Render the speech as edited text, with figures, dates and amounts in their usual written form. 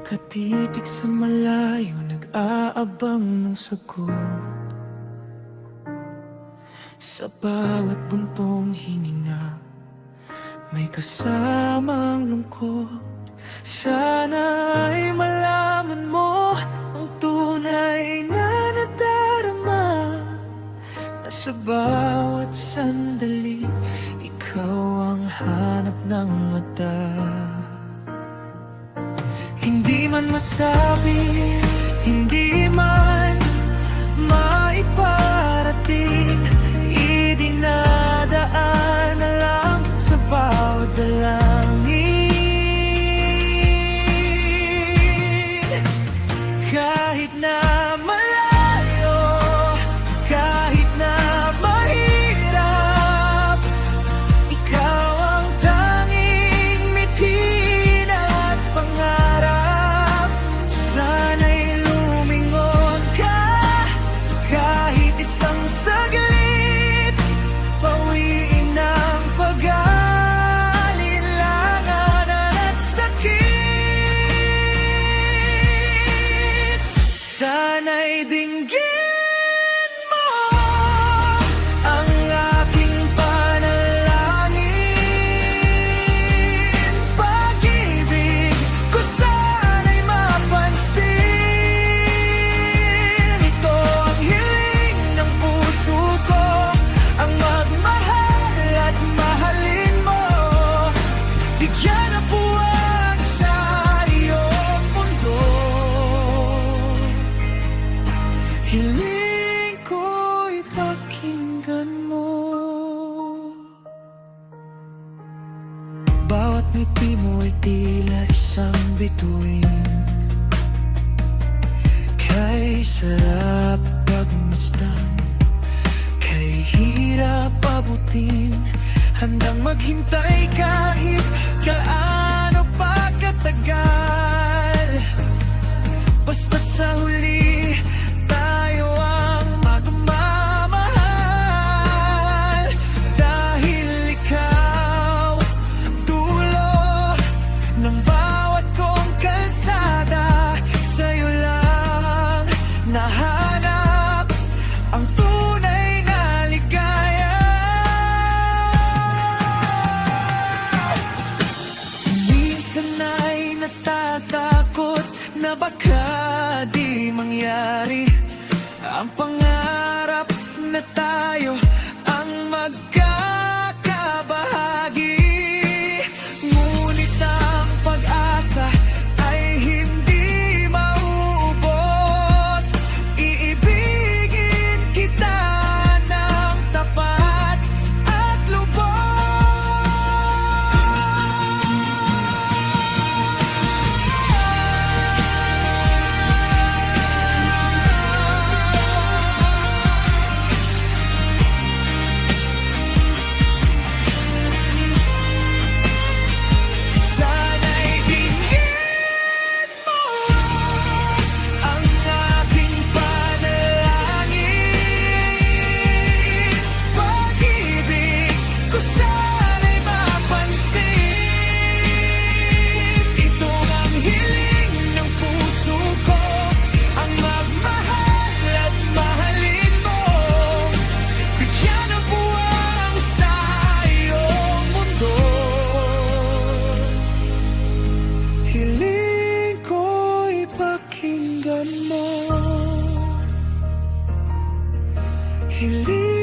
Nakatitig sa malayo, nag-aabang ng sagot. Sa bawat buntong hininga, may kasamang lungkot. Sana'y malaman mo ang tunay na nadarama, na sa bawat sandali, ikaw ang hanap ng mata. Hindi man masabi, hindi man maiparating, idinadaan na lang sa bawat dalangin. Kahit na malayo, kahit na mahirap, ikaw ang tanging mithin at pangarap. Sana'y lumingon ka, kahit isang saglit, pawiin ang pag-alinlangan at sakit. Sana'y dinggin mo ang aking panalangin. Pag-ibig ko sana'y mapansin. Ito ang hiling ng puso ko, ang magmahal at mahalin mo. Bigyan ng buwan sa iyong mundo. Hiling ko'y pakinggan mo. Bawat ngiti mo'y tila isang bituin, kay sarap pagmasdan, kay hirap abutin. Handang maghintay kahit gaano pa katagal, basta't sa huli tayo ang magmamahal. Dahil ikaw, dulo ng bawat kong kalsada, sa'yo lang nahanap ang tunay na ligaya. Minsan ay natatakot na baka di mangyari ang pangarap na tayo ang magkakabahagi. Ngunit ang pag-asa ay hindi mauubos. Iibigin kita ng tapat at sana'y dinggin mo ang aking panalangin. Pag-ibig ko sana'y mapansin. Ito ang hiling ng puso ko, ang magmahal at mahalin mo. Bigyan ng buwang sa iyong mundo. Hiling ko'y pakinggan mo. Hiling